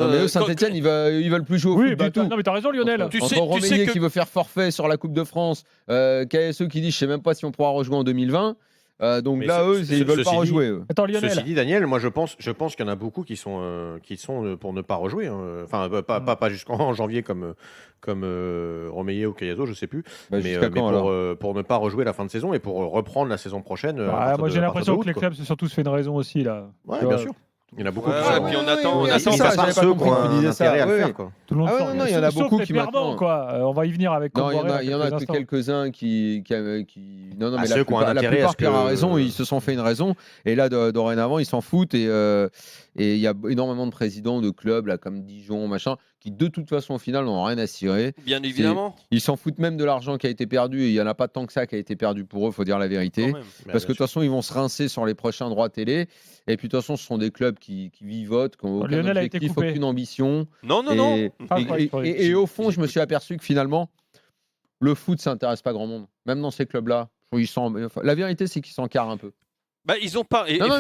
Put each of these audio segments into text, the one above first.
Non, mais eux, Saint-Etienne, ils veulent plus jouer au foot du tout. Non, mais t'as raison, Lionel. Entre Romeyer qui veut faire forfait sur la Coupe de France, KSE qui dit je sais même pas si on pourra rejouer en 2020. Donc mais là, eux, ils veulent pas rejouer. Eux. Attends, Lionel. Ceci dit, Daniel, moi je pense qu'il y en a beaucoup qui sont pour ne pas rejouer. Hein. Enfin, pas jusqu'en janvier comme Romeyer ou Cayazo, je sais plus. Mais pour ne pas rejouer la fin de saison et pour reprendre la saison prochaine. Moi j'ai l'impression que les clubs se sont tous fait une raison aussi là. Ouais, bien sûr. Il y en a beaucoup. Et puis on attend ça. J'avais pas compris que tu disais ça. Tout le monde sort. Non, il y en a beaucoup qui maintenant. On va y venir avec. Non, il y en a que quelques-uns qui. Non, mais la plupart, Pierre a raison. Ils se sont fait une raison. Et là, dorénavant, ils s'en foutent. Et il y a énormément de présidents de clubs là, comme Dijon, machin, qui de toute façon au final n'ont rien à cirer. Bien évidemment. Ils s'en foutent même de l'argent qui a été perdu. Et il y en a pas tant que ça qui a été perdu pour eux. Faut dire la vérité. Parce que de toute façon, ils vont se rincer sur les prochains droits télé. Et puis de toute façon, ce sont des clubs qui vivotent, qui n'ont aucun objectif, aucune ambition. Non. Et au fond, je me suis aperçu que finalement, le foot, ça n'intéresse pas grand monde. Même dans ces clubs-là, la vérité, c'est qu'ils s'encarrent un peu. Ils ont pas. Non,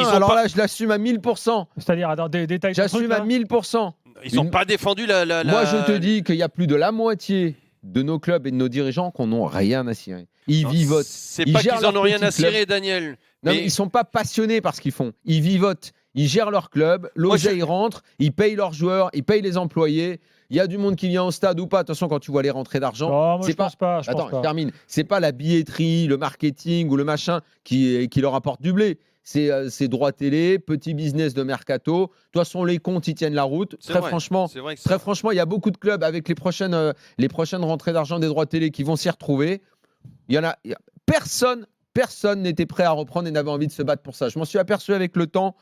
alors là, je l'assume à 1000%. C'est-à-dire dans des détails. J'assume à 1000%. Ils n'ont pas défendu la. Moi, je te dis qu'il y a plus de la moitié de nos clubs et de nos dirigeants qui n'ont rien à cirer. Ils vivotent. C'est pas qu'ils en ont rien à cirer, Daniel. Non, mais ils sont pas passionnés par ce qu'ils font. Ils vivotent. Ils gèrent leur club. L'oseille rentre. Ils payent leurs joueurs. Ils payent les employés. Il y a du monde qui vient au stade ou pas. Attention, quand tu vois les rentrées d'argent, c'est pas. Attends, je termine. C'est pas la billetterie, le marketing ou le machin qui leur apporte du blé. C'est droit télé, petit business de mercato. De toute façon, les comptes, ils tiennent la route. Très franchement, il y a beaucoup de clubs avec les prochaines rentrées d'argent des droits télé qui vont s'y retrouver. Personne n'était prêt à reprendre et n'avait envie de se battre pour ça. Je m'en suis aperçu avec le temps.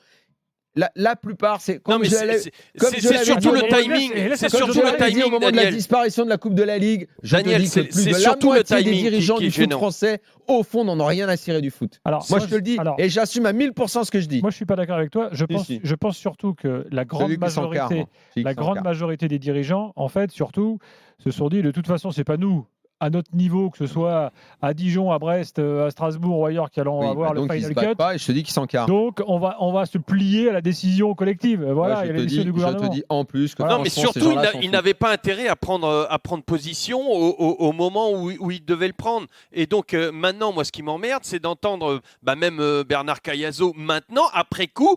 La plupart, c'est surtout le timing. C'est surtout le timing au moment de la disparition de la Coupe de la Ligue. Daniel, c'est plus de la moitié des dirigeants du foot français, au fond, n'en ont rien à cirer du foot. Moi, je te le dis, et j'assume à 1000% ce que je dis. Moi, je suis pas d'accord avec toi. Je pense surtout que la grande majorité des dirigeants, en fait, surtout, se sont dit de toute façon, c'est pas nous. À notre niveau, que ce soit à Dijon, à Brest, à Strasbourg ou ailleurs, qui allons avoir le final cut. Pas, et je te dis qu'ils s'encarrent. Donc, on va se plier à la décision collective. Voilà, il y a les décisions du gouvernement. Je te dis en plus que non, mais surtout, ils n'avaient pas intérêt à prendre position au moment où ils devaient le prendre. Et donc, maintenant, moi, ce qui m'emmerde, c'est d'entendre même Bernard Cayazo, maintenant, après coup,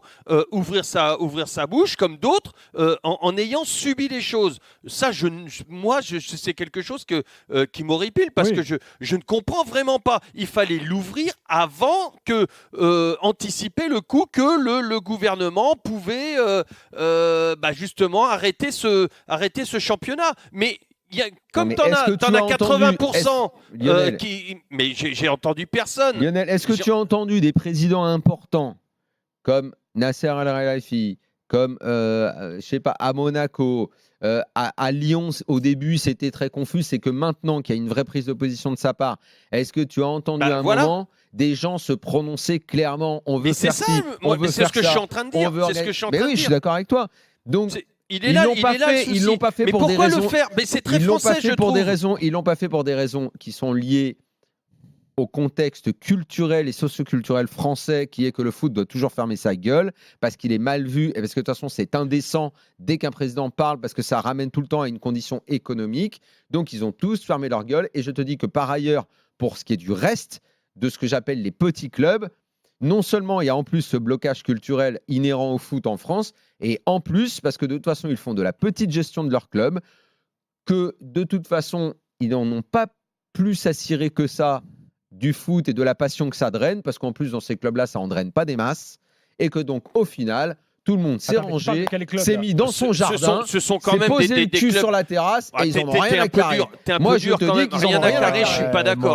ouvrir sa bouche, comme d'autres, en ayant subi les choses. Ça, c'est quelque chose qui m'horripile parce que je ne comprends vraiment pas. Il fallait l'ouvrir avant que anticiper le coup que le gouvernement pouvait justement arrêter ce championnat. Mais comme tu en as 80% mais j'ai entendu personne. Lionel, est-ce que tu as entendu des présidents importants comme Nasser El-Khelaifi, comme je sais pas, à Monaco, à Lyon, au début, c'était très confus. C'est que maintenant qu'il y a une vraie prise de position de sa part, est-ce que tu as entendu moment des gens se prononcer clairement? On veut faire ci, on veut faire ça. C'est ce que je suis en train de dire. Mais oui, je suis d'accord avec toi. Donc, ils l'ont pas fait pour des raisons. Mais pourquoi le faire? Mais c'est très français, je trouve. Ils l'ont pas fait pour des raisons qui sont liées au contexte culturel et socioculturel français, qui est que le foot doit toujours fermer sa gueule parce qu'il est mal vu et parce que de toute façon c'est indécent dès qu'un président parle, parce que ça ramène tout le temps à une condition économique. Donc ils ont tous fermé leur gueule. Et je te dis que par ailleurs, pour ce qui est du reste de ce que j'appelle les petits clubs, non seulement il y a en plus ce blocage culturel inhérent au foot en France, et en plus parce que de toute façon ils font de la petite gestion de leur club, que de toute façon ils n'en ont pas plus à cirer que ça du foot et de la passion que ça draine, parce qu'en plus dans ces clubs-là ça en draine pas des masses, et que donc au final tout le monde s'est rangé, s'est mis dans son jardin, ce sont quand même posé des le cul clubs sur la terrasse, et ils en ont rien à carrer. Moi je te dis qu'ils en ont rien à carrer, je suis pas d'accord.